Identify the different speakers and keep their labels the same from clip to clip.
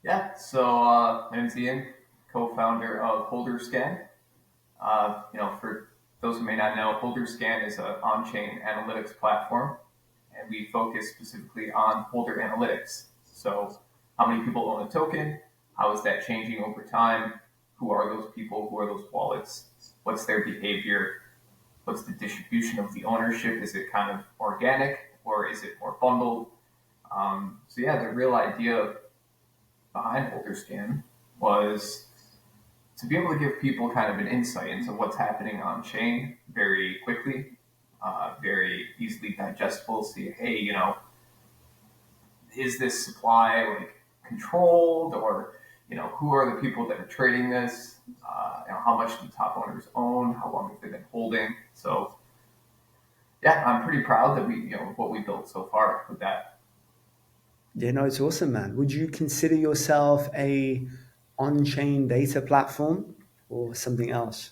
Speaker 1: Yeah, so my name's Ian, co-founder of HolderScan. For those who may not know, HolderScan is an on-chain analytics platform, and we focus specifically on holder analytics. So, how many people own a token? How is that changing over time? Who are those people? Who are those wallets? What's their behavior? What's the distribution of the ownership? Is it kind of organic or is it more bundled? The real idea behind HolderScan was to be able to give people kind of an insight into what's happening on chain very quickly, very easily digestible. See, hey, is this supply like controlled, or who are the people that are trading this? How much do top owners own? How long have they been holding? So, yeah, I'm pretty proud that we, what we built so far with that.
Speaker 2: Yeah, no, it's awesome, man. Would you consider yourself a on-chain data platform or something else?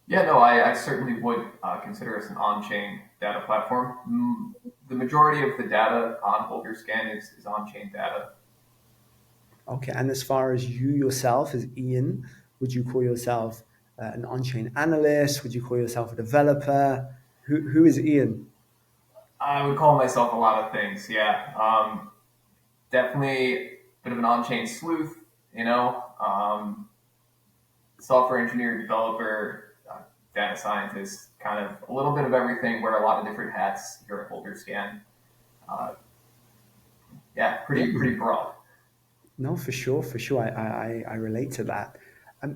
Speaker 1: Yeah, no, I certainly would consider us an on-chain data platform. The majority of the data on HolderScan is on-chain data.
Speaker 2: Okay, and as far as you yourself as Ian, would you call yourself an on-chain analyst? Would you call yourself a developer? Who is Ian?
Speaker 1: I would call myself a lot of things. Yeah, definitely a bit of an on-chain sleuth. Software engineer, developer, data scientist, kind of a little bit of everything. Wear a lot of different hats here at HolderScan. Uh, yeah,
Speaker 2: Yeah,
Speaker 1: pretty
Speaker 2: man.
Speaker 1: broad.
Speaker 2: No, for sure, for sure. I relate to that.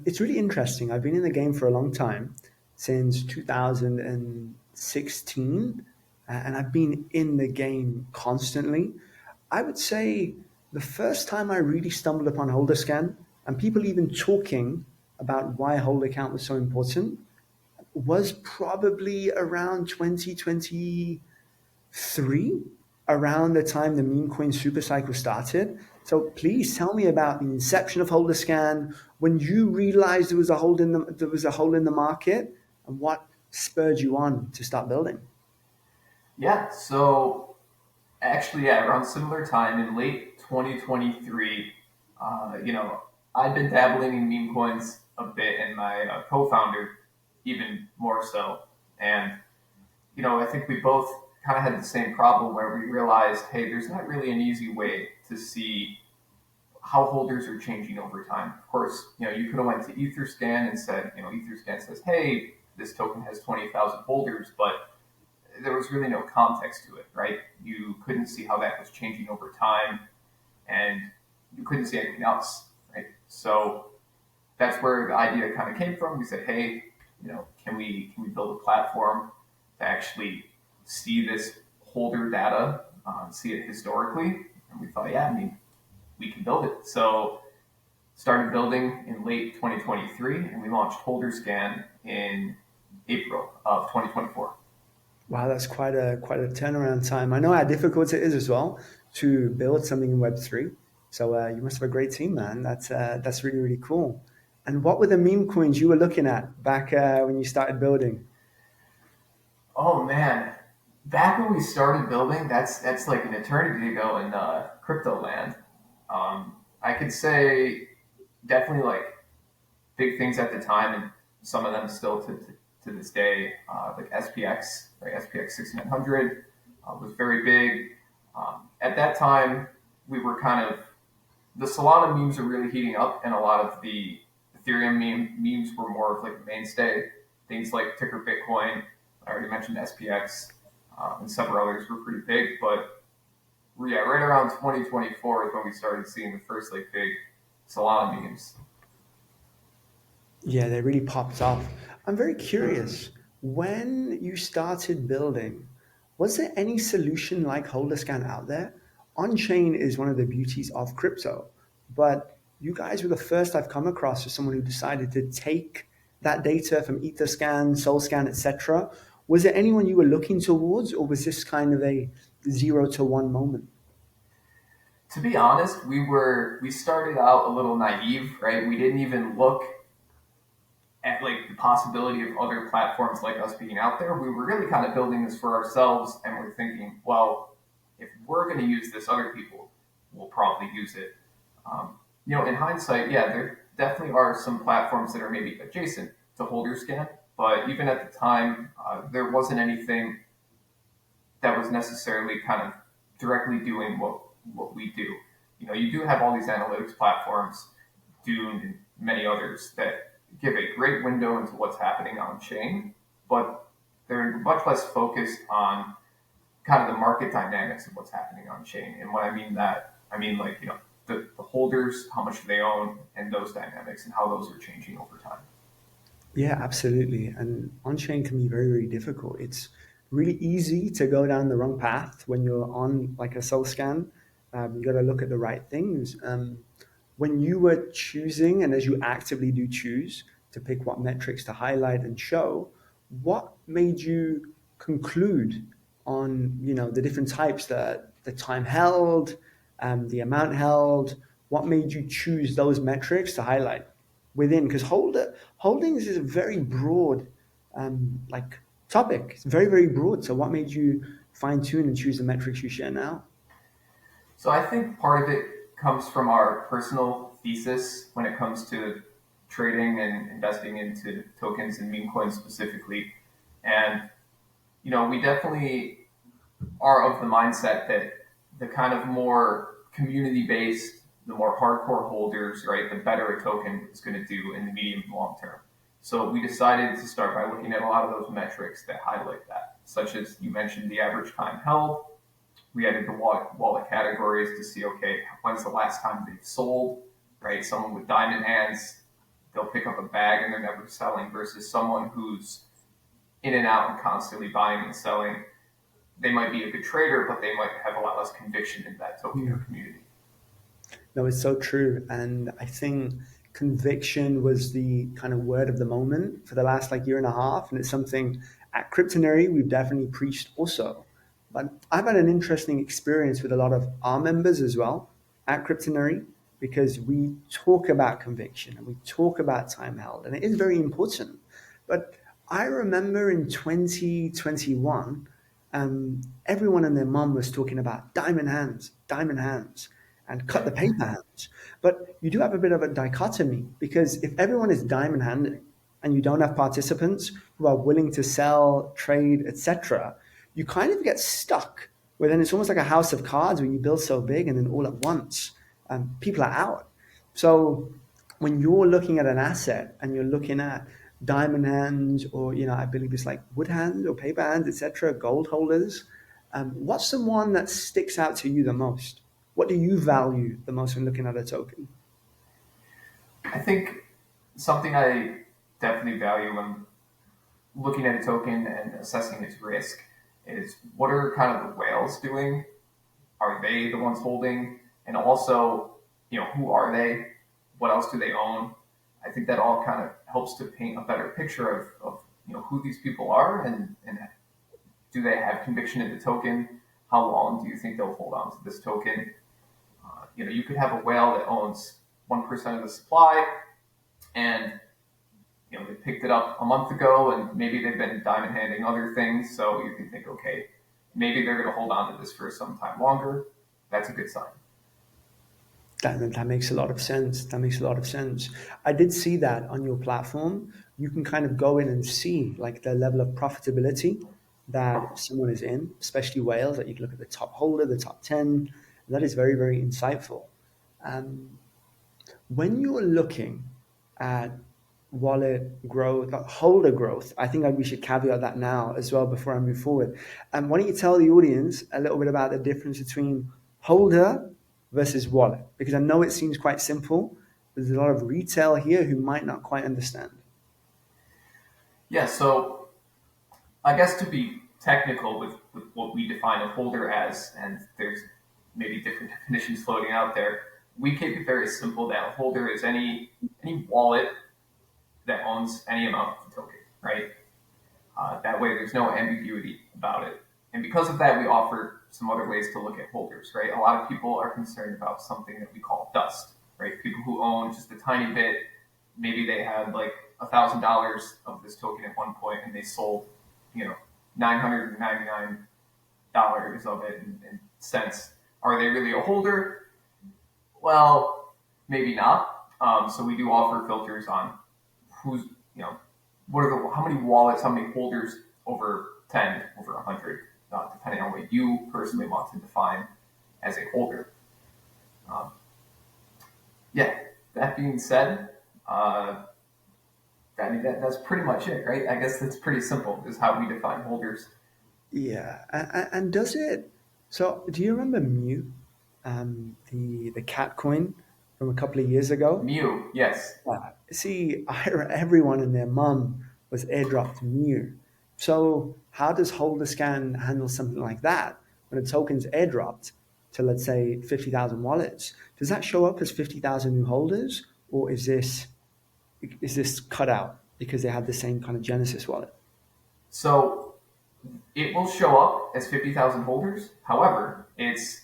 Speaker 2: It's really interesting. I've been in the game for a long time, since 2016, and I've been in the game constantly. I would say the first time I really stumbled upon HolderScan and people even talking about why Holder count was so important was probably around 2023, around the time the meme coin super cycle started. So please tell me about the inception of HolderScan, when you realized there was a hole in the market, and what spurred you on to start building.
Speaker 1: Yeah, so actually, yeah, around similar time in late 2023, I'd been dabbling in meme coins a bit, and my co-founder even more so. And I think we both kind of had the same problem where we realized, hey, there's not really an easy way to see how holders are changing over time. Of course, you could have went to EtherScan and said, EtherScan says, hey, this token has 20,000 holders, but there was really no context to it, right? You couldn't see how that was changing over time, and you couldn't see anything else, right? So that's where the idea kind of came from. We said, hey, can we build a platform to actually see this holder data, see it historically? And we thought, yeah, I mean, we can build it. So started building in late 2023, and we launched HolderScan in April of 2024.
Speaker 2: Wow, that's quite a turnaround time. I know how difficult it is as well to build something in Web3. So you must have a great team, man. That's really really cool. And what were the meme coins you were looking at back when you started building?
Speaker 1: Oh man, back when we started building, that's like an eternity ago in crypto land. I could say definitely like big things at the time, and some of them still to this day, like SPX, right? SPX 6900 was very big. At that time, we were kind of the Solana memes are really heating up, and a lot of the Ethereum memes were more of like a mainstay. Things like Ticker Bitcoin, I already mentioned SPX, and several others were pretty big. But yeah, right around 2024 is when we started seeing the first like big Solana memes.
Speaker 2: Yeah, they really popped off. I'm very curious. When you started building, was there any solution like HolderScan out there? On-chain is one of the beauties of crypto, but you guys were the first I've come across as someone who decided to take that data from EtherScan, SoulScan, etc. Was there anyone you were looking towards, or was this kind of a 0 to 1 moment?
Speaker 1: To be honest, we started out a little naive, right? We didn't even look at like the possibility of other platforms like us being out there. We were really kind of building this for ourselves, and we're thinking, well, if we're going to use this, other people will probably use it. In hindsight, yeah, there definitely are some platforms that are maybe adjacent to HolderScan, but even at the time, there wasn't anything that was necessarily kind of directly doing what we do. You do have all these analytics platforms, Dune and many others that give a great window into what's happening on chain, but they're much less focused on kind of the market dynamics of what's happening on chain. And when I mean that, I mean like the holders, how much they own, and those dynamics, and how those are changing over time.
Speaker 2: Yeah, absolutely. And on chain can be very, very difficult. It's really easy to go down the wrong path when you're on like a soul scan. You got to look at the right things. When you were choosing, and as you actively do choose to pick what metrics to highlight and show, what made you conclude on the different types, the time held, the amount held? What made you choose those metrics to highlight within? Because holdings is a very broad like topic. It's very, very broad. So what made you fine tune and choose the metrics you share now?
Speaker 1: So I think part of it comes from our personal thesis when it comes to trading and investing into tokens and meme coins specifically. And we definitely are of the mindset that the kind of more community based, the more hardcore holders, right, the better a token is going to do in the medium and long term. So we decided to start by looking at a lot of those metrics that highlight that, such as you mentioned the average time held. We added the wallet categories to see, okay, when's the last time they've sold, right? Someone with diamond hands, they'll pick up a bag and they're never selling, versus someone who's in and out and constantly buying and selling. They might be a good trader, but they might have a lot less conviction in that token or
Speaker 2: Hmm.
Speaker 1: community.
Speaker 2: No, it's so true. And I think conviction was the kind of word of the moment for the last like year and a half. And it's something at Cryptonary we've definitely preached also. But I've had an interesting experience with a lot of our members as well at Cryptonary, because we talk about conviction and we talk about time held, and it is very important. But I remember in 2021, everyone and their mum was talking about diamond hands, and cut the paper hands. But you do have a bit of a dichotomy, because if everyone is diamond handing and you don't have participants who are willing to sell, trade, etc., you kind of get stuck where then it's almost like a house of cards where you build so big and then all at once people are out. So when you're looking at an asset and you're looking at diamond hands, or I believe it's like wood hands or paper hands, etc., gold holders, what's the one that sticks out to you the most? What do you value the most when looking at a token?
Speaker 1: I think something I definitely value when looking at a token and assessing its risk is what are kind of the whales doing? Are they the ones holding? And also, who are they? What else do they own? I think that all kind of helps to paint a better picture of who these people are, and do they have conviction in the token? How long do you think they'll hold on to this token? You could have a whale that owns 1% of the supply, and they picked it up a month ago, and maybe they've been diamond handing other things. So you can think, okay, maybe they're going to hold on to this for some time longer. That's a good sign.
Speaker 2: That makes a lot of sense. That makes a lot of sense. I did see that on your platform. You can kind of go in and see like the level of profitability that someone is in, especially whales. That you can look at the top holder, the top 10. That is very, very insightful. Um, when you're looking at wallet growth, holder growth, I think we should caveat that now as well before I move forward. Why don't you tell the audience a little bit about the difference between holder versus wallet? Because I know it seems quite simple. There's a lot of retail here who might not quite understand.
Speaker 1: Yeah, so I guess to be technical with what we define a holder as, and there's maybe different definitions floating out there, we keep it very simple that a holder is any wallet that owns any amount of the token, right? That way, there's no ambiguity about it. And because of that, we offer some other ways to look at holders, right? A lot of people are concerned about something that we call dust, right? People who own just a tiny bit, maybe they had like $1,000 of this token at one point, and they sold, $999 of it in cents. Are they really a holder? Well, maybe not. So we do offer filters on who's, what are the, how many wallets, how many holders over 10, over 100, depending on what you personally want to define as a holder. Um, yeah, that being said, that's pretty much it, right? I guess that's pretty simple, is how we define holders.
Speaker 2: Yeah, and does it? So, do you remember Mew, the cat coin from a couple of years ago?
Speaker 1: Mew, yes.
Speaker 2: See, everyone and their mum was airdropped Mew. So, how does HolderScan handle something like that when a token's airdropped to, let's say, 50,000 wallets? Does that show up as 50,000 new holders, or is this cut out because they have the same kind of Genesis wallet?
Speaker 1: So it will show up as 50,000 holders. However, it's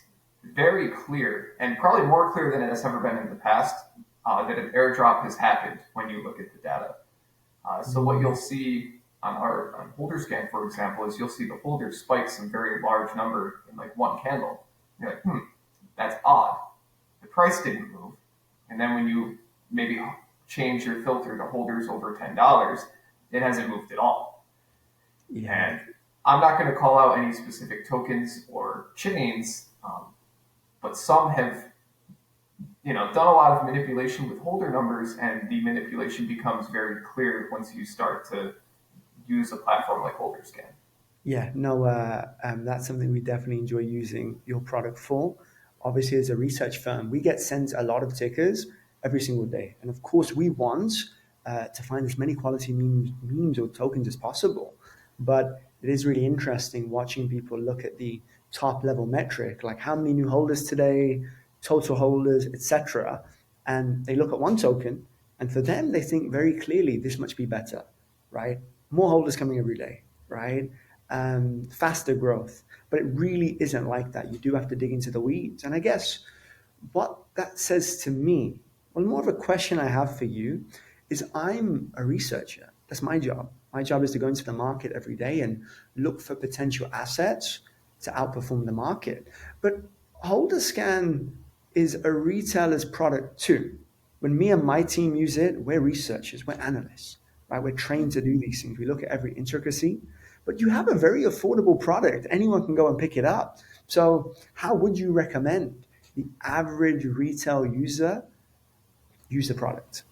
Speaker 1: very clear, and probably more clear than it has ever been in the past, that an airdrop has happened when you look at the data. So what you'll see on HolderScan, for example, is you'll see the holders spike some very large number in like one candle. You're like, that's odd. The price didn't move. And then when you maybe change your filter to holders over $10, it hasn't moved at all.
Speaker 2: Yeah.
Speaker 1: And I'm not going to call out any specific tokens or chains, but some have, done a lot of manipulation with holder numbers, and the manipulation becomes very clear once you start to use a platform like HolderScan.
Speaker 2: Yeah, no, that's something we definitely enjoy using your product for. Obviously, as a research firm, we get sent a lot of tickers every single day. And of course, we want to find as many quality memes or tokens as possible. But it is really interesting watching people look at the top level metric, like how many new holders today, total holders, etc. And they look at one token, and for them, they think very clearly this must be better, right? More holders coming every day, right? Faster growth. But it really isn't like that. You do have to dig into the weeds. And I guess what that says to me, well, more of a question I have for you is I'm a researcher. That's my job. My job is to go into the market every day and look for potential assets to outperform the market. But HolderScan is a retailer's product too. When me and my team use it, we're researchers, we're analysts, right? We're trained to do these things. We look at every intricacy, but you have a very affordable product. Anyone can go and pick it up. So, how would you recommend the average retail user use the product?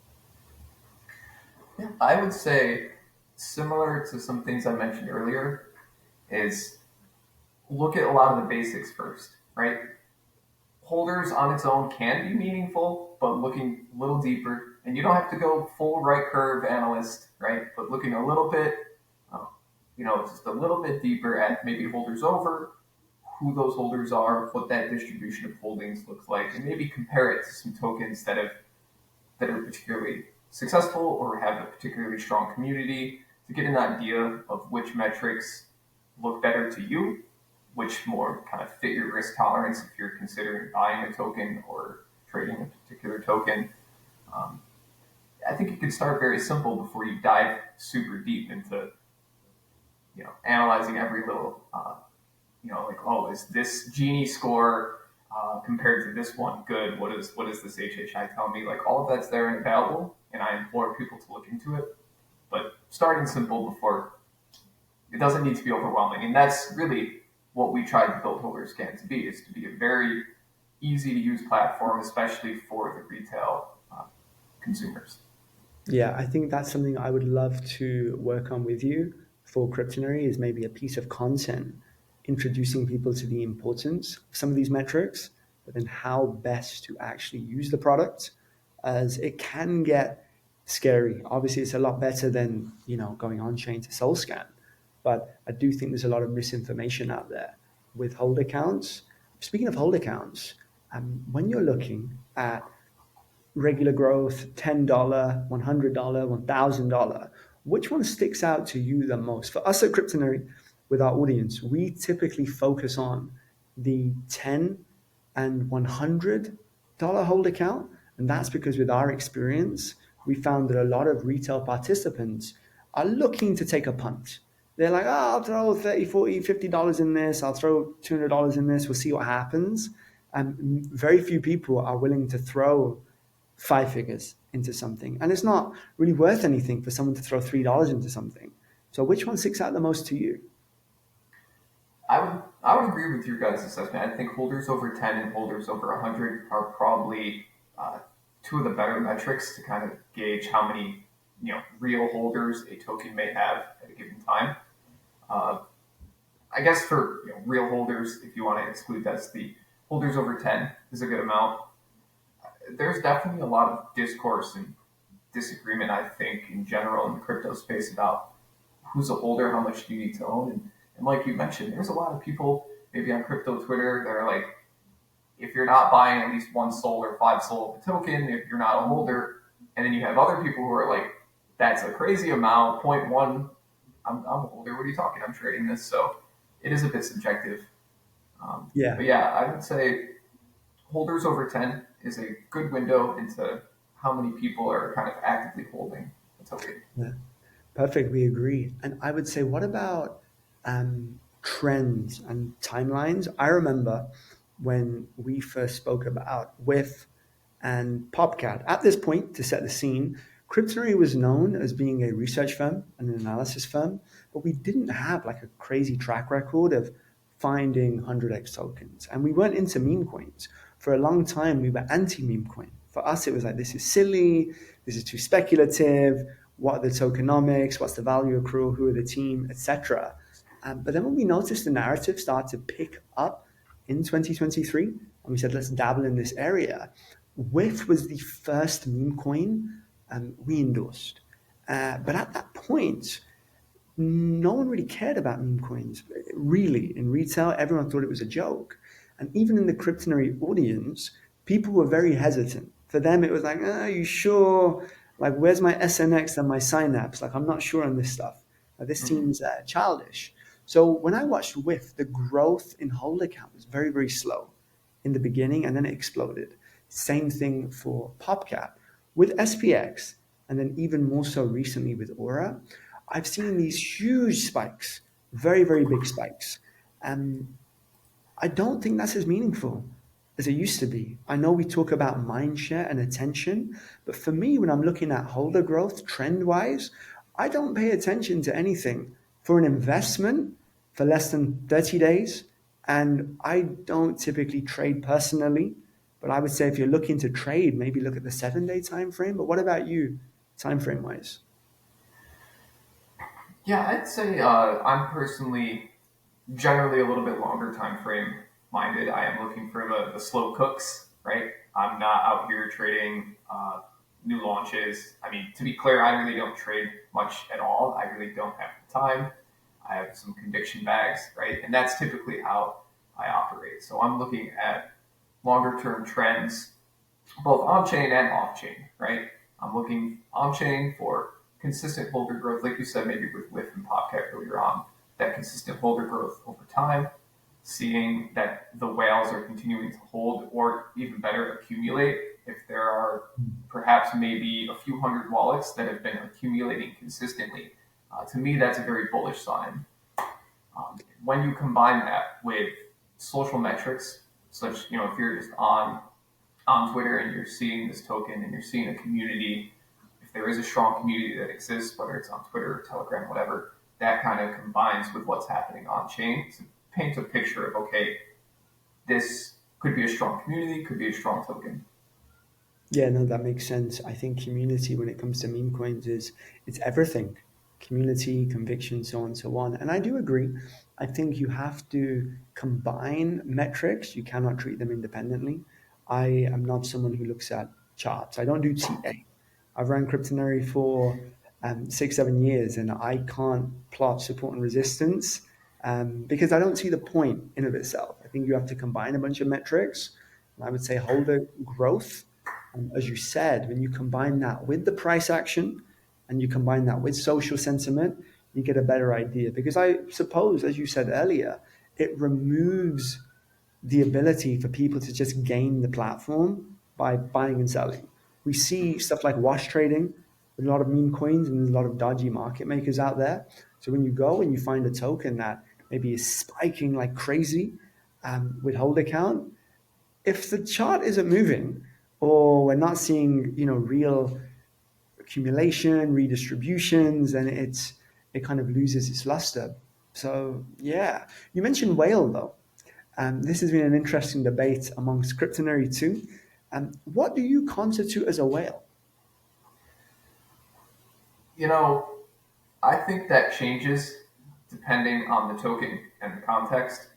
Speaker 1: Yeah, I would say, similar to some things I mentioned earlier, is look at a lot of the basics first, right? Holders on its own can be meaningful, but looking a little deeper, and you don't have to go full right curve analyst, right? But looking a little bit, uh, just a little bit deeper at maybe holders over, who those holders are, what that distribution of holdings looks like, and maybe compare it to some tokens that are particularly successful or have a particularly strong community to get an idea of which metrics look better to you, which more kind of fit your risk tolerance if you're considering buying a token or trading a particular token. Um, I think you can start very simple before you dive super deep into analyzing every little like, oh, is this Genie score compared to this one good? What is this HHI tell me? Like, all of that's there and available, and I implore people to look into it. But starting simple before, it doesn't need to be overwhelming, and that's really what we tried to build HolderScan to be, is to be a very easy to use platform, especially for the retail consumers.
Speaker 2: Yeah, I think that's something I would love to work on with you for Cryptonary is maybe a piece of content introducing people to the importance of some of these metrics, but then how best to actually use the product as it can get scary. Obviously, it's a lot better than, going on chain to soul scan. But I do think there's a lot of misinformation out there with hold accounts. Speaking of hold accounts, when you're looking at regular growth, $10, $100, $1,000, which one sticks out to you the most? For us at Cryptonary, with our audience, we typically focus on the 10 and $100 hold account. And that's because with our experience, we found that a lot of retail participants are looking to take a punt. They're like, I'll throw 30, 40, $50 in this. I'll throw $200 in this. We'll see what happens. And very few people are willing to throw five figures into something, and it's not really worth anything for someone to throw $3 into something. So which one sticks out the most to you?
Speaker 1: I would agree with your guys' assessment. I think holders over 10 and holders over 100 are probably two of the better metrics to kind of gauge how many real holders a token may have at a given time. Uh, I guess for real holders, if you want to exclude that's the holders over 10 is a good amount. There's definitely a lot of discourse and disagreement, I think, in general in the crypto space about who's a holder, how much do you need to own, and like you mentioned, there's a lot of people maybe on crypto Twitter that are like, if you're not buying at least one SOL or five SOL of a token, if you're not a holder, and then you have other people who are like, that's a crazy amount, zero point 0.1, I'm a holder. What are you talking? I'm trading this, so it is a bit subjective.
Speaker 2: Yeah.
Speaker 1: But yeah, I would say holders over 10 is a good window into how many people are kind of actively holding a token.
Speaker 2: Yeah. Perfect. We agree. And I would say, what about trends and timelines? I remember when we first spoke about WIF and PopCat. At this point, to set the scene, Cryptonary was known as being a research firm and an analysis firm, but we didn't have like a crazy track record of finding 100x tokens. And we weren't into meme coins. For a long time, we were anti meme coin. For us, it was like, this is silly, this is too speculative, what are the tokenomics, what's the value accrual, who are the team, etc. But then when we noticed the narrative start to pick up in 2023, and we said, let's dabble in this area, WIF was the first meme coin we endorsed. But at that point, no one really cared about meme coins. Really, in retail, everyone thought it was a joke. And even in the Cryptonary audience, people were very hesitant. For them, it was like, are you sure? Like, where's my SNX and my Synapse? Like, I'm not sure on this stuff. This
Speaker 1: Mm-hmm.
Speaker 2: seems childish. So when I watched WIF, the growth in holder count was very, very slow in the beginning, and then it exploded. Same thing for PopCat. With SPX, and then even more so recently with Aura, I've seen these huge spikes, very, very big spikes. And I don't think that's as meaningful as it used to be. I know we talk about mind share and attention, but for me, when I'm looking at holder growth trend wise, I don't pay attention to anything for an investment for less than 30 days. And I don't typically trade personally, but I would say if you're looking to trade, maybe look at the 7 day time frame. But what about you, time frame wise?
Speaker 1: Yeah, I'd say I'm personally generally a little bit longer time frame minded. I am looking for the slow cooks, right? I'm not out here trading new launches. I mean, to be clear, I really don't trade much at all. I really don't have the time. I have some conviction bags, right? And that's typically how I operate. So I'm looking at longer term trends, both on chain and off chain, right? I'm looking on chain for consistent holder growth, like you said, maybe with WIF and PopCat earlier on, that consistent holder growth over time, seeing that the whales are continuing to hold or even better accumulate. If there are perhaps maybe a few hundred wallets that have been accumulating consistently, to me that's a very bullish sign. When you combine that with social metrics, such if you're just on Twitter and you're seeing this token and you're seeing a community, if there is a strong community that exists, whether it's on Twitter or Telegram, whatever, that kind of combines with what's happening on chain to paint a picture of, okay, this could be a strong community, could be a strong token.
Speaker 2: Yeah, no, that makes sense. I think community, when it comes to meme coins, is it's everything. Community, conviction, so on, so on. And I do agree. I think you have to combine metrics. You cannot treat them independently. I am not someone who looks at charts. I don't do TA. I've run Cryptonary for 6, 7 years, and I can't plot support and resistance because I don't see the point in of itself. I think you have to combine a bunch of metrics. And I would say holder growth, as you said, when you combine that with the price action and you combine that with social sentiment, you get a better idea. Because I suppose, as you said earlier, it removes the ability for people to just gain the platform by buying and selling. We see stuff like wash trading with a lot of meme coins and there's a lot of dodgy market makers out there. So when you go and you find a token that maybe is spiking like crazy with hold account, if the chart isn't moving, or we're not seeing, real accumulation, redistributions, and it kind of loses its luster. So yeah, you mentioned whale though. This has been an interesting debate amongst Cryptonary too. What do you constitute as a whale?
Speaker 1: You know, I think that changes depending on the token and the context.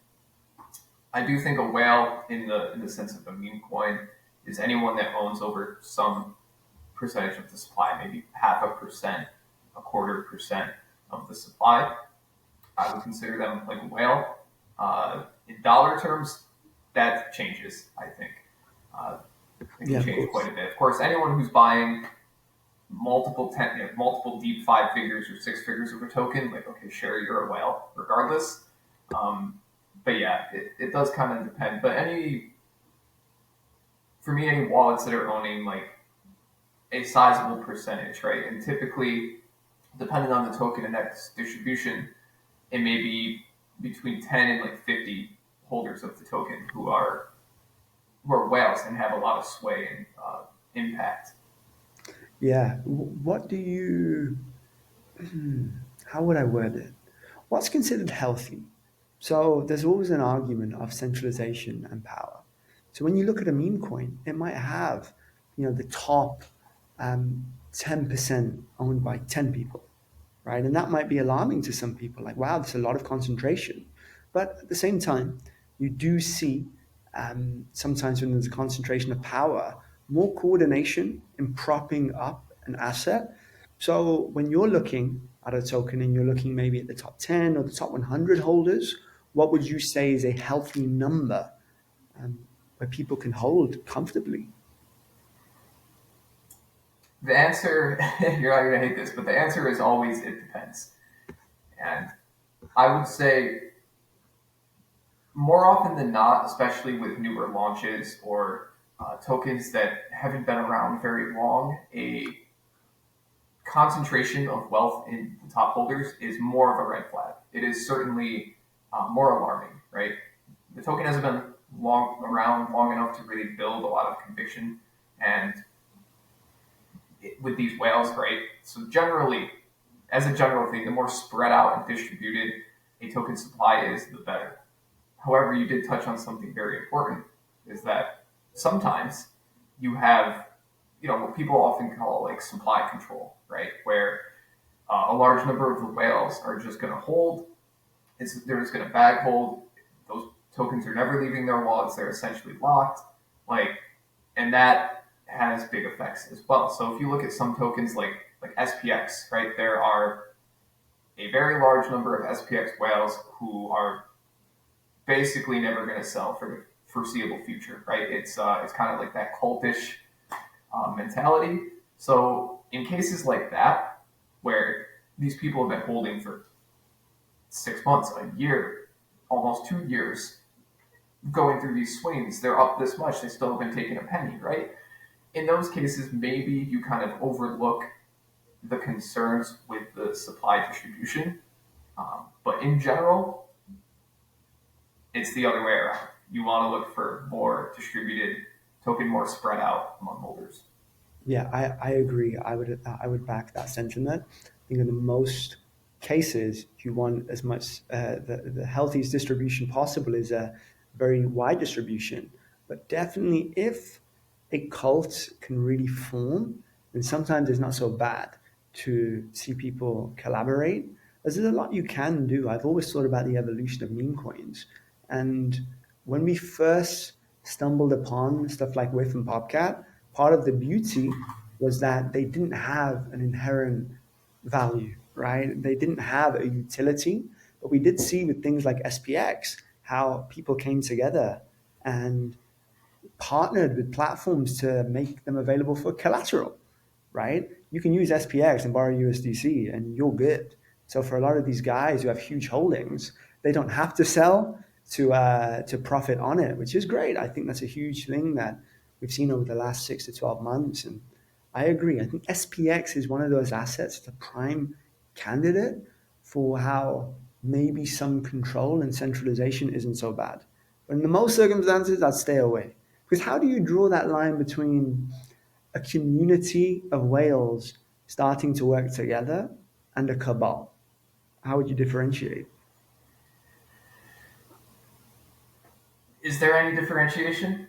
Speaker 1: I do think a whale, in the sense of a meme coin, is anyone that owns over some percentage of the supply, maybe half a percent, a quarter percent of the supply. I would consider them like a whale. In dollar terms, that changes. I think it
Speaker 2: Yeah,
Speaker 1: can
Speaker 2: of
Speaker 1: change
Speaker 2: course.
Speaker 1: quite a bit. Of course, anyone who's buying multiple deep five figures or six figures of a token, like okay, sure, you're a whale, regardless. Um, but yeah, it does kind of depend. But for me, any wallets that are owning like a sizable percentage, right? And typically, depending on the token index distribution, it may be between 10 and like 50 holders of the token who are whales and have a lot of sway and impact.
Speaker 2: Yeah. What do you? How would I word it? What's considered healthy? So there's always an argument of centralization and power. So when you look at a meme coin, it might have, the top 10% owned by 10 people, right? And that might be alarming to some people, like, wow, there's a lot of concentration. But at the same time, you do see sometimes when there's a concentration of power, more coordination in propping up an asset. So when you're looking at a token and you're looking maybe at the top 10 or the top 100 holders, what would you say is a healthy number where people can hold comfortably?
Speaker 1: The answer, you're not going to hate this, but the answer is always it depends. And I would say more often than not, especially with newer launches or tokens that haven't been around very long, a concentration of wealth in the top holders is more of a red flag. It is certainly more alarming, right? The token hasn't been around long enough to really build a lot of conviction, and with these whales, right? So generally, as a general thing, the more spread out and distributed a token supply is, the better. However, you did touch on something very important: is that sometimes you have, what people often call like supply control, right? Where a large number of the whales are just going to hold. They're just going to bag hold. Those tokens are never leaving their wallets. They're essentially locked. Like, and that has big effects as well. So if you look at some tokens like SPX, right, there are a very large number of SPX whales who are basically never going to sell for the foreseeable future, right? It's kind of like that cultish mentality. So in cases like that, where these people have been holding for 6 months, a year, almost 2 years, going through these swings, they're up this much, they still haven't taken a penny, right? In those cases, maybe you kind of overlook the concerns with the supply distribution. But in general, it's the other way around. You want to look for more distributed token, more spread out among holders.
Speaker 2: Yeah, I agree. I would back that sentiment. I think in the most cases, you want as much the healthiest distribution possible is a very wide distribution. But definitely, if a cult can really form, then sometimes it's not so bad to see people collaborate. There's a lot you can do. I've always thought about the evolution of meme coins, and when we first stumbled upon stuff like Whiff and Popcat, part of the beauty was that they didn't have an inherent value, right? They didn't have a utility, but we did see with things like SPX how people came together and partnered with platforms to make them available for collateral, right? You can use SPX and borrow USDC and you're good. So for a lot of these guys who have huge holdings, they don't have to sell to profit on it, which is great. I think that's a huge thing that we've seen over the last 6 to 12 months. And I agree. I think SPX is one of those assets, the prime candidate for how maybe some control and centralization isn't so bad. But in the most circumstances, I'd stay away. Because how do you draw that line between a community of whales starting to work together and a cabal? How would you differentiate?
Speaker 1: Is there any differentiation?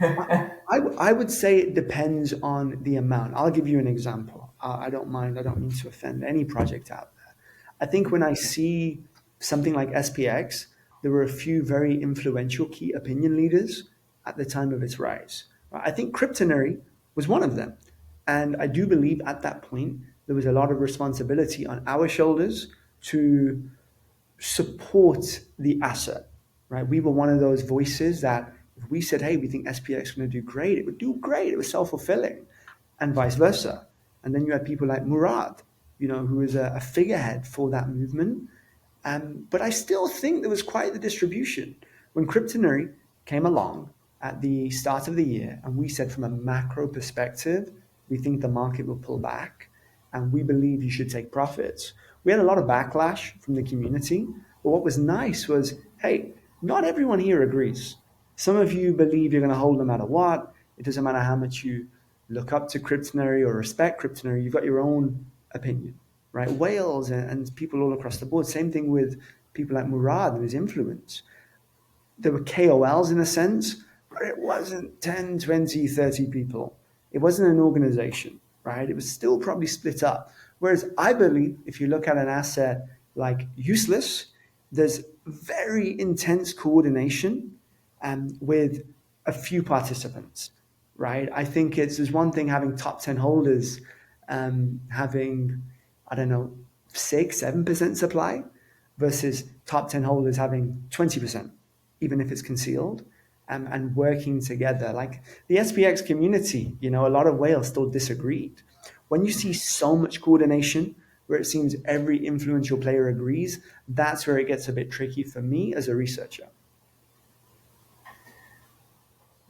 Speaker 2: I would say it depends on the amount. I'll give you an example. I don't mind. I don't mean to offend any project out there. I think when I see something like SPX, there were a few very influential key opinion leaders at the time of its rise. I think Cryptonary was one of them. And I do believe at that point, there was a lot of responsibility on our shoulders to support the asset, right? We were one of those voices that if we said, hey, we think SPX is going to do great, it would do great. It was self-fulfilling, and vice versa. And then you had people like Murad, who was a figurehead for that movement. But I still think there was quite the distribution. When Cryptonary came along at the start of the year, and we said from a macro perspective, we think the market will pull back, and we believe you should take profits. We had a lot of backlash from the community, but what was nice was, hey, not everyone here agrees. Some of you believe you're going to hold no matter what. It doesn't matter how much you look up to Cryptonary or respect Cryptonary, you've got your own opinion, right? Whales and people all across the board. Same thing with people like Murad and his influence. There were KOLs in a sense, but it wasn't 10, 20, 30 people. It wasn't an organization, right? It was still probably split up. Whereas I believe if you look at an asset like Useless, there's very intense coordination with a few participants, right? I think there's one thing having top 10 holders having, I don't know, 6, 7% supply versus top 10 holders having 20%, even if it's concealed, and working together. Like the SPX community, a lot of whales still disagreed. When you see so much coordination, where it seems every influential player agrees, that's where it gets a bit tricky for me as a researcher.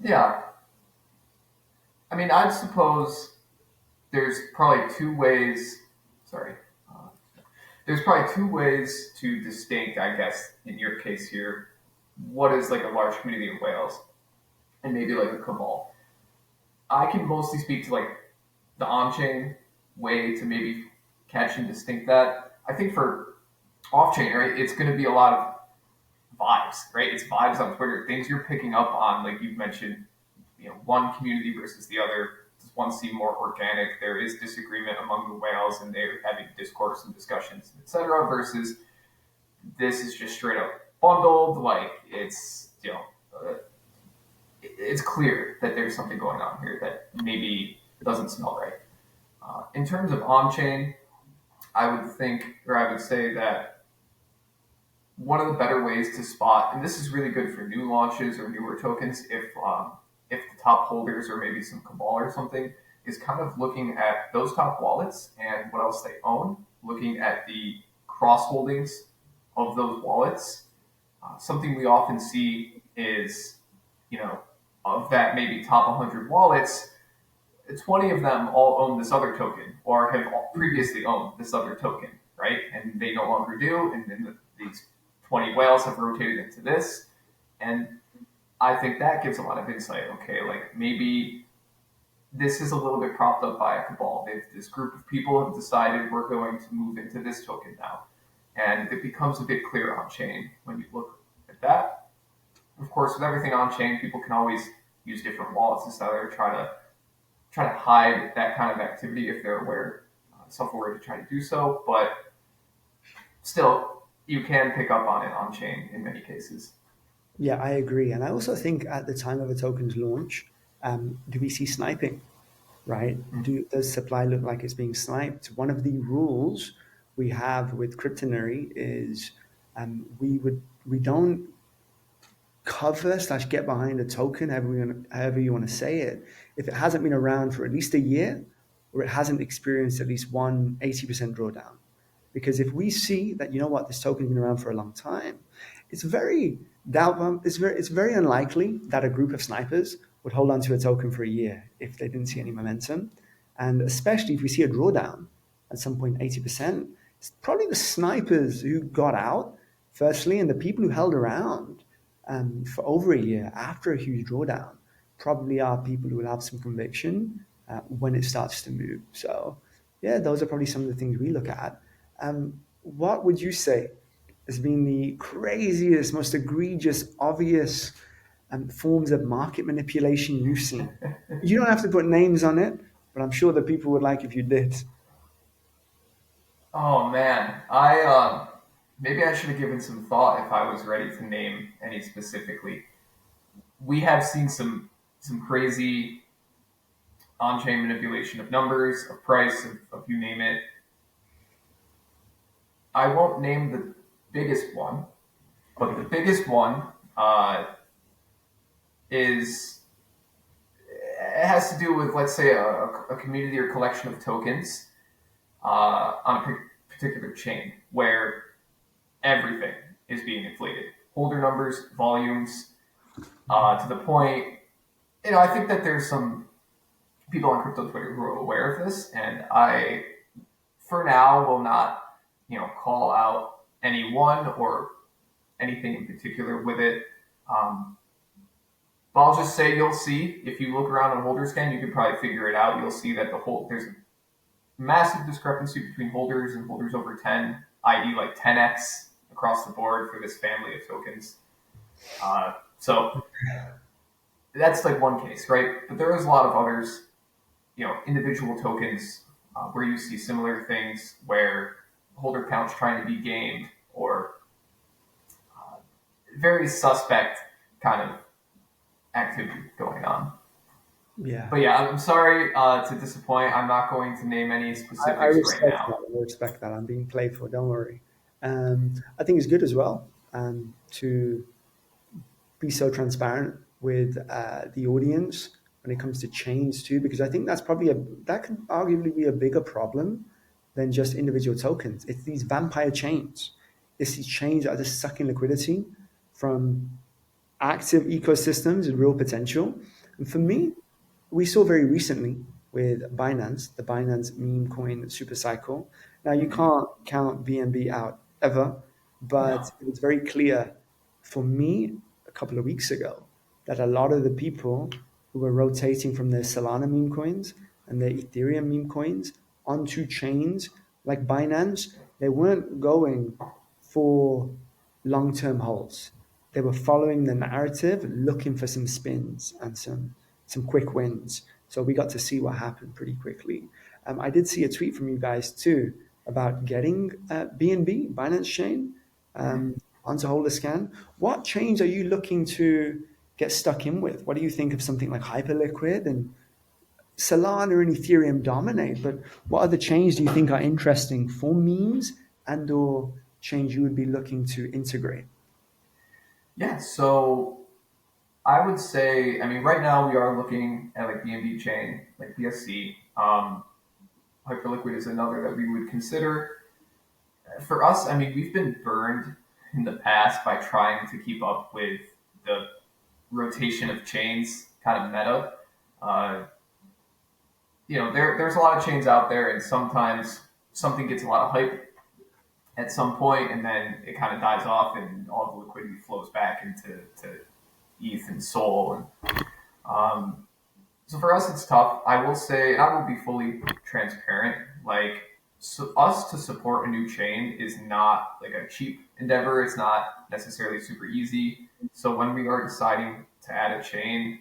Speaker 1: Yeah. I mean, I suppose there's probably two ways. Sorry. Uh, there's probably two ways to distinct, I guess, in your case here, what is like a large community of whales and maybe like a cabal. I can mostly speak to like the on-chain way to maybe catch and distinct that. I think for off-chain, right, it's going to be a lot of vibes, right? It's vibes on Twitter, things you're picking up on, like you've mentioned, one community versus the other. Does one seem more organic? There is disagreement among the whales, and they're having discourse and discussions, etc. Versus this is just straight up bundled. Like it's clear that there's something going on here that maybe doesn't smell right. In terms of on chain, I would think, or I would say that one of the better ways to spot, and this is really good for new launches or newer tokens, if the top holders or maybe some cabal or something, is kind of looking at those top wallets and what else they own, looking at the cross holdings of those wallets. Something we often see is, of that maybe top 100 wallets, 20 of them all own this other token or have previously owned this other token, right? And they no longer do. And then these 20 whales have rotated into this. And I think that gives a lot of insight. Okay, like maybe this is a little bit propped up by a cabal. This group of people have decided we're going to move into this token now. And it becomes a bit clearer on chain when you look at that. Of course, with everything on chain, people can always use different wallets, etc. Try to hide that kind of activity if they're self-aware to try to do so. But still, you can pick up on it on chain in many cases.
Speaker 2: Yeah, I agree. And I also think at the time of a token's launch, do we see sniping, right? Does supply look like it's being sniped? One of the rules we have with Cryptonary is we don't cover/get behind a token, however you want to say it, if it hasn't been around for at least a year or it hasn't experienced at least one 80% drawdown. Because if we see that, this token's been around for a long time, it's very it's very unlikely that a group of snipers would hold onto a token for a year if they didn't see any momentum. And especially if we see a drawdown at some point 80%, it's probably the snipers who got out firstly and the people who held around for over a year after a huge drawdown. probably are people who will have some conviction when it starts to move. So, yeah, those are probably some of the things we look at. What would you say has been the craziest, most egregious, obvious forms of market manipulation you've seen? You don't have to put names on it, but I'm sure that people would like if you did.
Speaker 1: Oh man, I maybe I should have given some thought if I was ready to name any specifically. We have seen some crazy on-chain manipulation of numbers, of price, of you name it. I won't name the biggest one, but the biggest one uh, is it has to do with, let's say, a community or collection of tokens on a particular chain where everything is being inflated. Holder numbers, volumes, to the point, I think that there's some people on crypto Twitter who are aware of this, and I, for now, will not, call out anyone or anything in particular with it. Um, but I'll just say you'll see if you look around on HolderScan, you can probably figure it out. You'll see that there's a massive discrepancy between holders and holders over 10, i.e., like 10x across the board for this family of tokens. So that's like one case, right? But there is a lot of others, individual tokens where you see similar things where holder counts trying to be gamed or very suspect kind of activity going on.
Speaker 2: Yeah.
Speaker 1: But yeah, I'm sorry to disappoint. I'm not going to name any
Speaker 2: I
Speaker 1: specifics right
Speaker 2: respect that.
Speaker 1: now.
Speaker 2: I respect that. I'm being playful. Don't worry. I think it's good as well to be so transparent with the audience when it comes to chains too, because I think that could arguably be a bigger problem than just individual tokens. It's these vampire chains. It's these chains that are just sucking liquidity from active ecosystems with real potential. And for me, we saw very recently with Binance, the Binance meme coin super cycle. Now you
Speaker 1: Mm-hmm.
Speaker 2: can't count BNB out ever, but
Speaker 1: No.
Speaker 2: it was very clear for me a couple of weeks ago that a lot of the people who were rotating from their Solana meme coins and their Ethereum meme coins onto chains like Binance, they weren't going for long-term holds. They were following the narrative, looking for some spins and some quick wins. So we got to see what happened pretty quickly. I did see a tweet from you guys too about getting BNB, Binance Chain,
Speaker 1: Mm-hmm.
Speaker 2: onto HolderScan. What chains are you looking to get stuck in with? What do you think of something like Hyperliquid and Solana and Ethereum dominate? But what other chains do you think are interesting for memes and/or chains you would be looking to integrate?
Speaker 1: Yeah, so I would say, I mean, right now we are looking at like BNB chain, like BSC. Hyperliquid is another that we would consider. For us, I mean, we've been burned in the past by trying to keep up with the rotation of chains kind of meta. Uh, there's a lot of chains out there, and sometimes something gets a lot of hype at some point, and then it kind of dies off, and all the liquidity flows back into ETH and Sol. Um, so for us, it's tough. I will say, and I will be fully transparent. Like, so us to support a new chain is not like a cheap endeavor. It's not necessarily super easy. So when we are deciding to add a chain,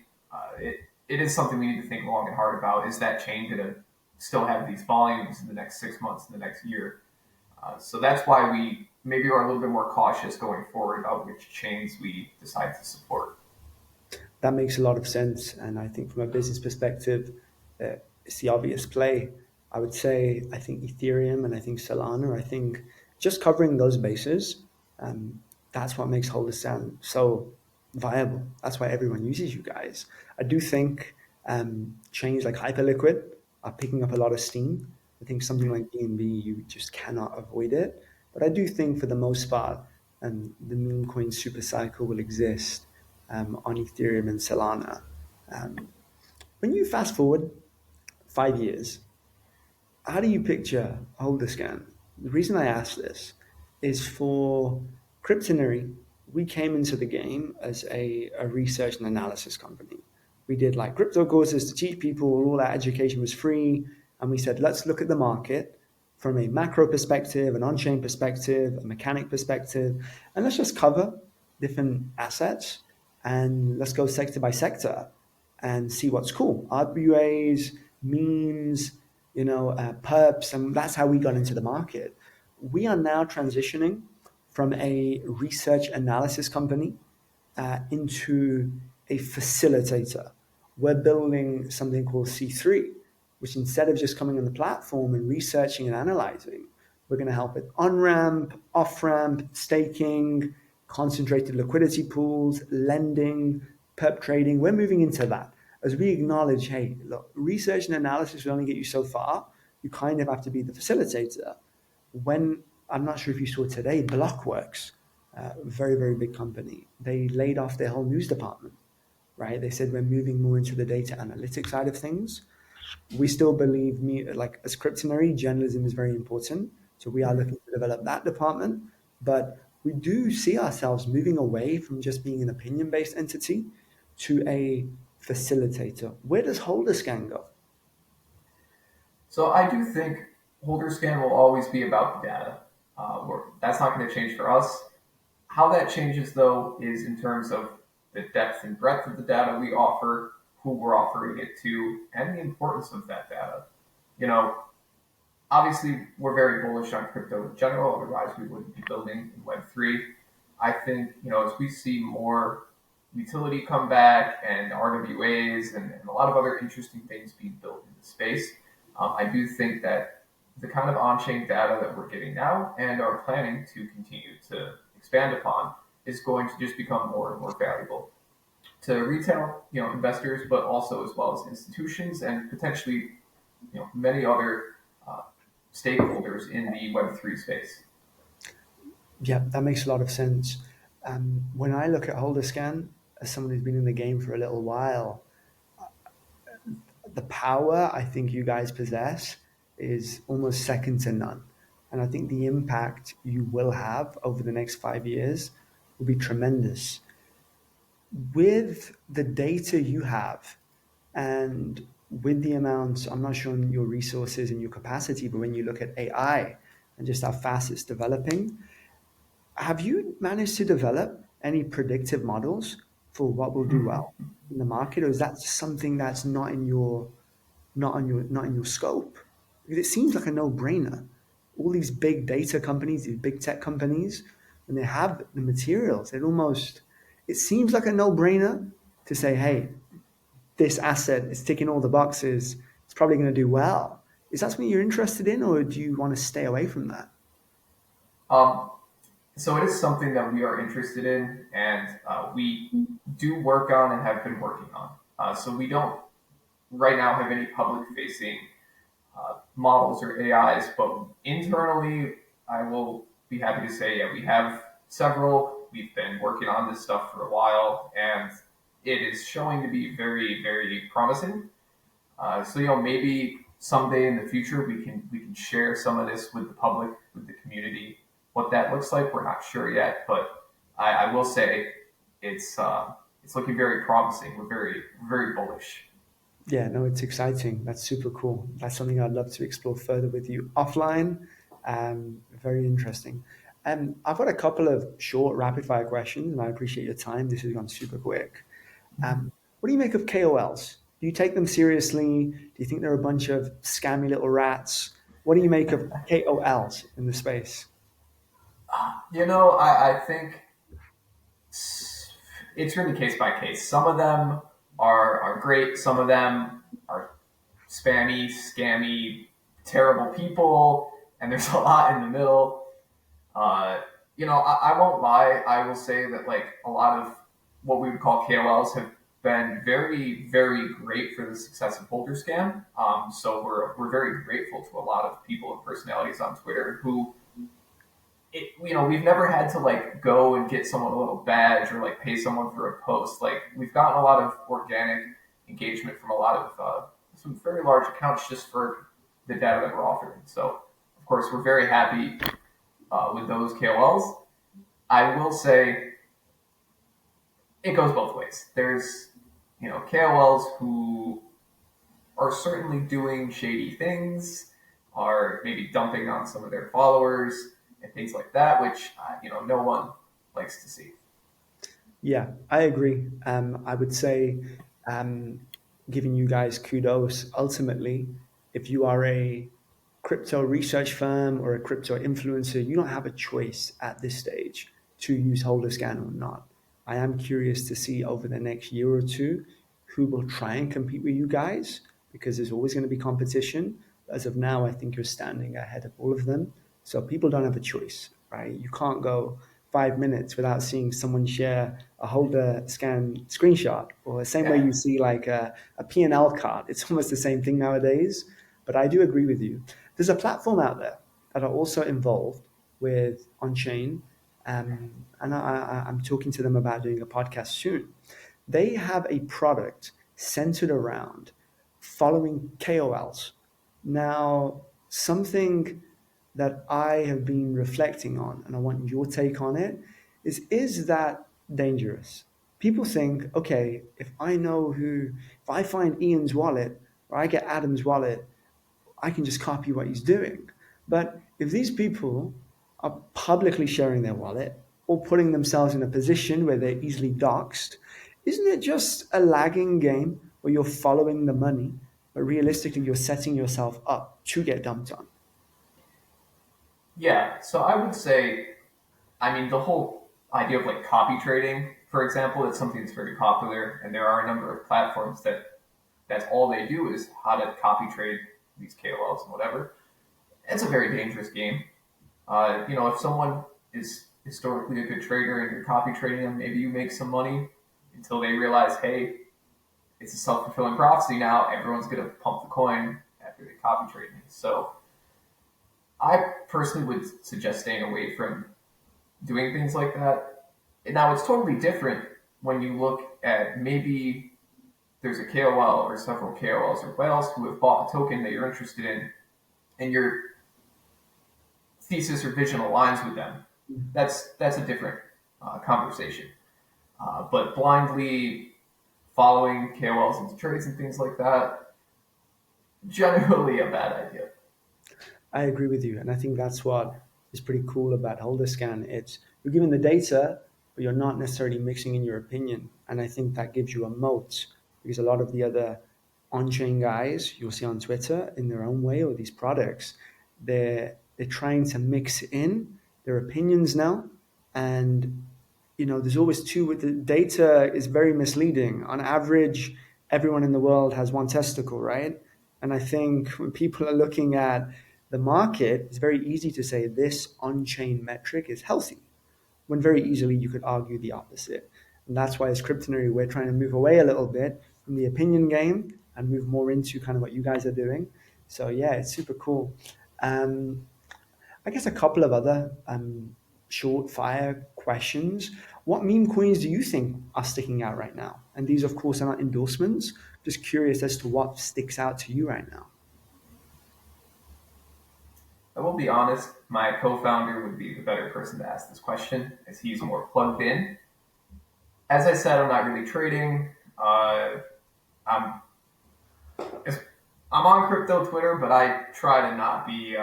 Speaker 1: it is something we need to think long and hard about. Is that chain going to still have these volumes in the next 6 months, in the next year? So that's why we maybe are a little bit more cautious going forward about which chains we decide to support.
Speaker 2: That makes a lot of sense. And I think from a business perspective, it's the obvious play. I would say, I think Ethereum and I think Solana, I think just covering those bases, that's what makes HolderScan so viable. That's why everyone uses you guys. I do think chains like Hyperliquid are picking up a lot of steam. I think something
Speaker 1: Mm-hmm.
Speaker 2: like BNB, you just cannot avoid it. But I do think for the most part, the meme coin super cycle will exist on Ethereum and Solana. Um, when you fast forward 5 years, how do you picture HolderScan? The reason I ask this is for Cryptonary, we came into the game as a research and analysis company. We did like crypto courses to teach people, all that education was free. And we said, let's look at the market from a macro perspective, an on chain perspective, a mechanic perspective, and let's just cover different assets and let's go sector by sector and see what's cool. RWAs, memes, perps, and that's how we got into the market. We are now transitioning from a research analysis company into a facilitator. We're building something called C3, which instead of just coming on the platform and researching and analyzing, we're going to help with on ramp, off ramp, staking, concentrated liquidity pools, lending, perp trading. We're moving into that as we acknowledge, hey, look, research and analysis will only get you so far. You kind of have to be the facilitator. When I'm not sure if you saw today, Blockworks, very, very big company, they laid off their whole news department, right? They said we're moving more into the data analytics side of things. We still believe, like as Cryptonary, journalism is very important. So we are looking to develop that department. But we do see ourselves moving away from just being an opinion based entity to a facilitator. Where does HolderScan go?
Speaker 1: So I do think HolderScan will always be about the data. That's not going to change for us. How that changes, though, is in terms of the depth and breadth of the data we offer, who we're offering it to, and the importance of that data. You know, obviously, we're very bullish on crypto in general, otherwise, we wouldn't be building in Web3. I think, as we see more utility come back and RWAs and a lot of other interesting things being built in the space, I do think that the kind of on-chain data that we're getting now and are planning to continue to expand upon is going to just become more and more valuable to retail, investors, but also as well as institutions and potentially, many other uh, stakeholders in the Web3 space.
Speaker 2: Yeah, that makes a lot of sense. When I look at HolderScan, as someone who's been in the game for a little while, the power I think you guys possess is almost second to none. And I think the impact you will have over the next 5 years will be tremendous. With the data you have and with the amount, I'm not sure on your resources and your capacity, but when you look at AI and just how fast it's developing, have you managed to develop any predictive models for what will do well in the market, or is that something that's not in your scope? Because it seems like a no-brainer. All these big data companies, these big tech companies, when they have the materials, it seems like a no-brainer to say, hey, this asset is ticking all the boxes. It's probably going to do well. Is that something you're interested in, or do you want to stay away from that?
Speaker 1: Um, so it is something that we are interested in, and we do work on and have been working on. So we don't right now have any public-facing models or AIs, but internally, I will be happy to say, yeah, we have several. We've been working on this stuff for a while, and it is showing to be very, very promising. So maybe someday in the future we can share some of this with the public, with the community. What that looks like, we're not sure yet, but I will say it's looking very promising. We're very bullish.
Speaker 2: Yeah, no, it's exciting. That's super cool. That's something I'd love to explore further with you offline. Very interesting. I've got a couple of short, rapid fire questions, and I appreciate your time. This has gone super quick. What do you make of KOLs? Do you take them seriously? Do you think they're a bunch of scammy little rats? What do you make of KOLs in the space?
Speaker 1: I think it's really case by case. Some of them are great. Some of them are spammy, scammy, terrible people, and there's a lot in the middle. Uh, I won't lie. I will say that like a lot of what we would call KOLs have been very, very great for the success of HolderScan. So we're very grateful to a lot of people and personalities on Twitter who we've never had to like go and get someone a little badge or like pay someone for a post. Like we've gotten a lot of organic engagement from a lot of some very large accounts just for the data that we're offering. So of course we're very happy with those KOLs. I will say it goes both ways. There's KOLs who are certainly doing shady things, are maybe dumping on some of their followers and things like that, which no one likes to see.
Speaker 2: Yeah, I agree. I would say, um, giving you guys kudos, ultimately, if you are a crypto research firm or a crypto influencer, you don't have a choice at this stage to use HolderScan or not. I am curious to see over the next year or two who will try and compete with you guys because there's always going to be competition. As of now, I think you're standing ahead of all of them. So people don't have a choice, right? You can't go 5 minutes without seeing someone share a holder scan screenshot, or the same way
Speaker 1: Yeah,
Speaker 2: you see like a P&L card. It's almost the same thing nowadays. But I do agree with you. There's a platform out there that are also involved with on-chain, and I'm talking to them about doing a podcast soon. They have a product centered around following KOLs. Now, something that I have been reflecting on, and I want your take on it, is that dangerous? People think, okay, if I find Ian's wallet or I get Adam's wallet, I can just copy what he's doing. But if these people are publicly sharing their wallet or putting themselves in a position where they're easily doxxed, isn't it just a lagging game where you're following the money, but realistically you're setting yourself up to get dumped on?
Speaker 1: yeah. So I would say, I mean, the whole idea of like copy trading, for example, it's something that's very popular, and there are a number of platforms that's all they do is how to copy trade these KOLs and whatever. It's a very dangerous game. If someone is historically a good trader and you're copy trading them, maybe you make some money until they realize, hey, it's a self fulfilling prophecy now. Everyone's going to pump the coin after they copy trade me. So I personally would suggest staying away from doing things like that. And now it's totally different when you look at maybe there's a KOL or several KOLs or whales who have bought a token that you're interested in, and your thesis or vision aligns with them. That's a different conversation. But blindly following KOLs into trades and things like that, generally a bad idea.
Speaker 2: I agree with you, and I think that's what is pretty cool about HolderScan. It's you're given the data, but you're not necessarily mixing in your opinion, and I think that gives you a moat because a lot of the other on-chain guys you'll see on Twitter in their own way or these products, they're trying to mix in their opinions now, and there's always two. With the data is very misleading. On average, everyone in the world has one testicle, right? And I think when people are looking at the market, it's very easy to say this on-chain metric is healthy, when very easily you could argue the opposite. And that's why as Cryptonary, we're trying to move away a little bit from the opinion game and move more into kind of what you guys are doing. So yeah, it's super cool. Um, I guess a couple of other short fire questions. What meme coins do you think are sticking out right now? And these, of course, are not endorsements. Just curious as to what sticks out to you right now.
Speaker 1: I will be honest, my co-founder would be the better person to ask this question, as he's more plugged in. As I said, I'm not really trading. I'm I'm on crypto Twitter, but I try to not be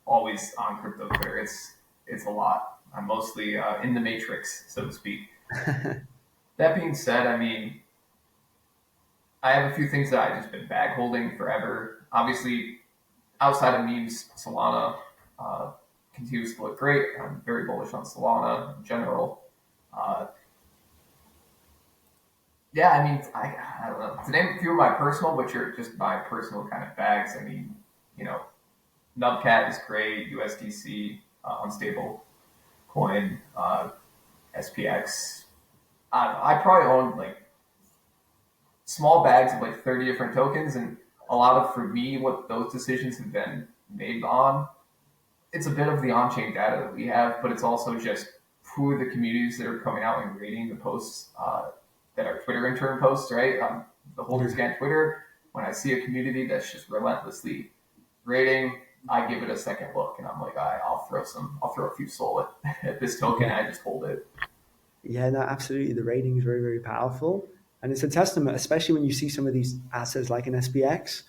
Speaker 1: always on crypto Twitter. It's a lot. I'm mostly in the matrix, so to speak. That being said, I mean, I have a few things that I've just been bag holding forever. Obviously, outside of memes, Solana continues to look great. I'm very bullish on Solana in general. Uh, yeah, I mean, I don't know. To name a few of my personal, which are just my personal kind of bags, I mean, you know, Nubcat is great, USDC, unstable coin, SPX. I probably own like small bags of like 30 different tokens, and a lot of, for me, what those decisions have been made on, it's a bit of the on-chain data that we have, but it's also just who are the communities that are coming out and rating the posts that are Twitter intern posts, right? The
Speaker 2: Yeah.
Speaker 1: HolderScan Twitter, when I see a community that's just relentlessly rating, I give it a second look, and I'm like, I'll throw a few soul at this token,
Speaker 2: Yeah.
Speaker 1: and I just hold it.
Speaker 2: Yeah, no, absolutely. The rating is very, very powerful. And it's a testament, especially when you see some of these assets like an SPX,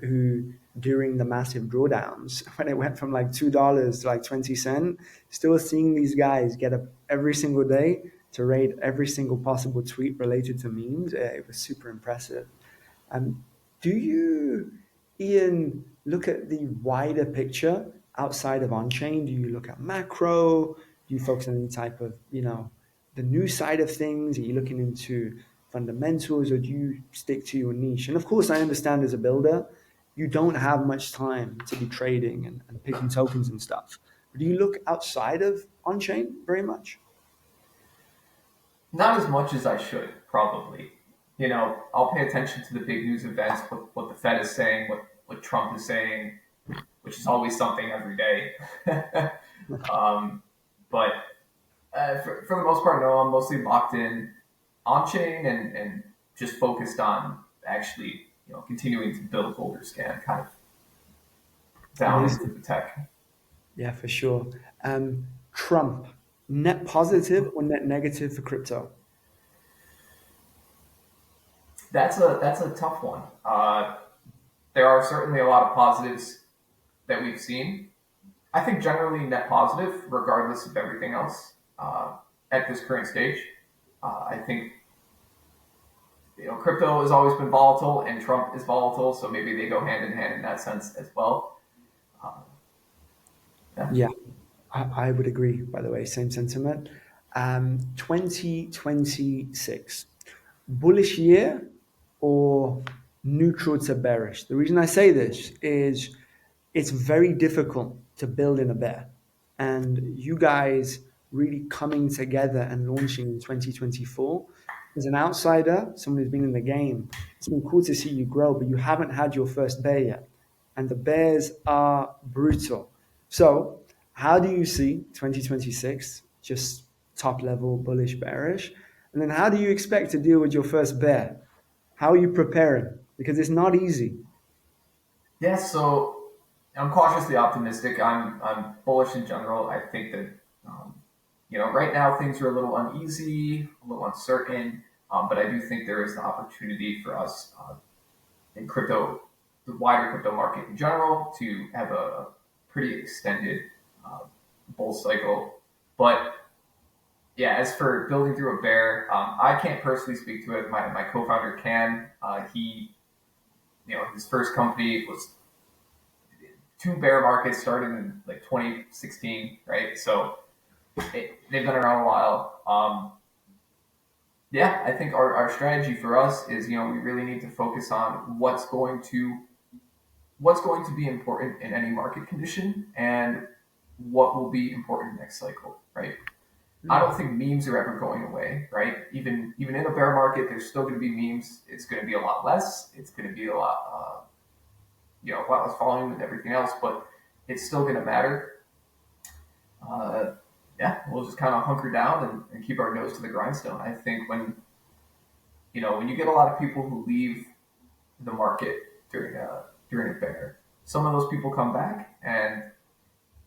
Speaker 2: who during the massive drawdowns, when it went from like $2 to like 20 cents, still seeing these guys get up every single day to rate every single possible tweet related to memes. It was super impressive. Um, do you, Ian, look at the wider picture outside of on-chain? Do you look at macro? Do you focus on any type of, the new side of things? Are you looking into fundamentals, or do you stick to your niche? And of course, I understand as a builder, you don't have much time to be trading and picking tokens and stuff. But do you look outside of on-chain very much?
Speaker 1: Not as much as I should, probably. I'll pay attention to the big news events, what the Fed is saying, what Trump is saying, which is always something every day. um, but for the most part, no, I'm mostly locked in on chain and just focused on actually, continuing to build HolderScan kind of down into
Speaker 2: Amazing.
Speaker 1: the tech.
Speaker 2: Yeah, for sure. Trump, net positive or net negative for crypto?
Speaker 1: That's a tough one. There are certainly a lot of positives that we've seen. I think generally net positive, regardless of everything else at this current stage. I think crypto has always been volatile, and Trump is volatile, so maybe they go hand in hand in that sense as well. Uh, yeah.
Speaker 2: Yeah, I would agree, by the way, same sentiment. 2026, bullish year or neutral to bearish? The reason I say this is it's very difficult to build in a bear. And you guys really coming together and launching in 2024. As an outsider, someone who's been in the game, it's been cool to see you grow, but you haven't had your first bear yet. And the bears are brutal. So, how do you see 2026? Just top level, bullish, bearish. And then how do you expect to deal with your first bear? How are you preparing? Because it's not easy.
Speaker 1: Yeah, so I'm cautiously optimistic. I'm bullish in general. I think that right now things are a little uneasy, a little uncertain, but I do think there is an opportunity for us in crypto, the wider crypto market in general, to have a pretty extended uh, bull cycle. But yeah, as for building through a bear, I can't personally speak to it. My co-founder can. His first company was two bear markets started in like 2016, right? So they've been around a while. Yeah, I think our strategy for us is, we really need to focus on what's going to be important in any market condition and what will be important next cycle, right? I don't think memes are ever going away, right? Even in a bear market, there's still going to be memes. It's going to be a lot less. It's going to be a lot less volume and everything else, but it's still going to matter. Uh, yeah, we'll just kind of hunker down and keep our nose to the grindstone. I think when you get a lot of people who leave the market during a bear, some of those people come back and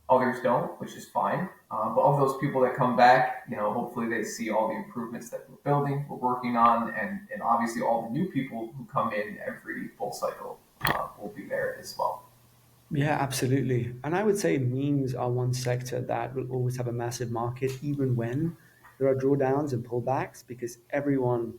Speaker 1: others don't, which is fine. But of those people that come back, hopefully they see all the improvements that we're building, we're working on, and obviously all the new people who come in every bull cycle will be there as well.
Speaker 2: Yeah, absolutely. And I would say memes are one sector that will always have a massive market, even when there are drawdowns and pullbacks, because everyone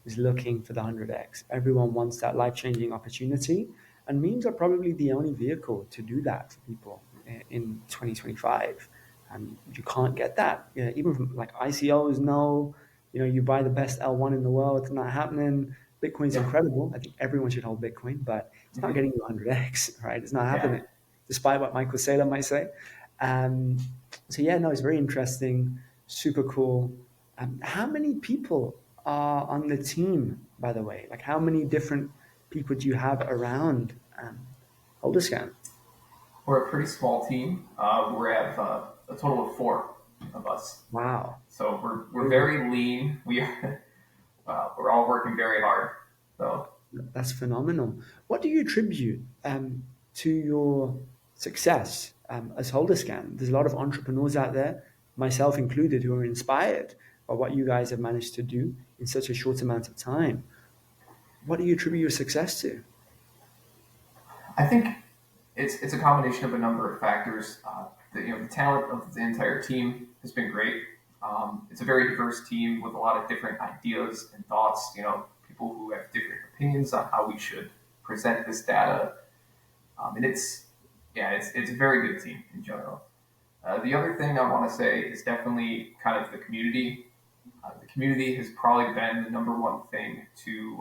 Speaker 2: is looking for the 100x. Everyone wants that life changing opportunity. And memes are probably the only vehicle to do that for people in 2025. And you can't get that. Yeah, even from like ICOs, no, you buy the best L1 in the world, it's not happening. Bitcoin's
Speaker 1: Yeah,
Speaker 2: incredible. I think everyone should hold Bitcoin, but it's not getting you 100x, right? It's not
Speaker 1: yeah.
Speaker 2: happening, despite what Michael Saylor might say. Um, so yeah, no, it's very interesting, super cool. How many people are on the team, by the way? Like, how many different people do you have around HolderScan?
Speaker 1: We're a pretty small team. We have a total of four of us,
Speaker 2: Wow,
Speaker 1: so we're
Speaker 2: really,
Speaker 1: very lean. We're all working very hard. So
Speaker 2: that's phenomenal. What do you attribute to your success as HolderScan? There's a lot of entrepreneurs out there, myself included, who are inspired by what you guys have managed to do in such a short amount of time. What do you attribute your success to?
Speaker 1: I think it's a combination of a number of factors. The talent of the entire team has been great. It's a very diverse team with a lot of different ideas and thoughts. People who have different opinions on how we should present this data, and it's a very good team in general. The other thing I want to say is definitely kind of the community. The community has probably been the number one thing to,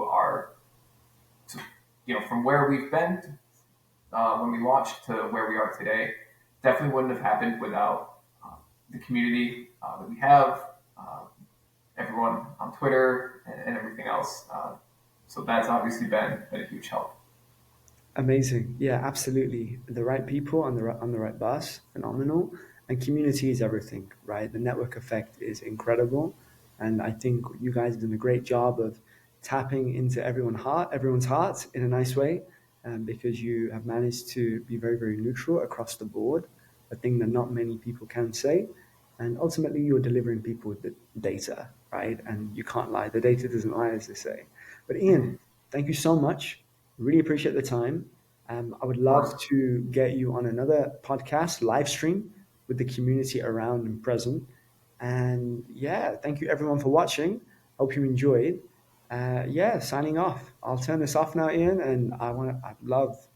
Speaker 1: from where we've been when we launched to where we are today. Definitely wouldn't have happened without the community that we have, everyone on Twitter and everything else. So that's obviously been a huge help.
Speaker 2: Amazing. Yeah, absolutely. The right people on the right bus, phenomenal. And community is everything, right? The network effect is incredible, and I think you guys have done a great job of tapping into everyone's hearts in a nice way, because you have managed to be very, very neutral across the board, a thing that not many people can say. And ultimately, you're delivering people with the data, right? And you can't lie. The data doesn't lie, as they say. But Ian, thank you so much. Really appreciate the time. I would
Speaker 1: Of
Speaker 2: love
Speaker 1: course,
Speaker 2: to get you on another podcast live stream with the community around and present. And yeah, thank you everyone for watching. Hope you enjoyed. Yeah, signing off. I'll turn this off now, Ian, and I'd love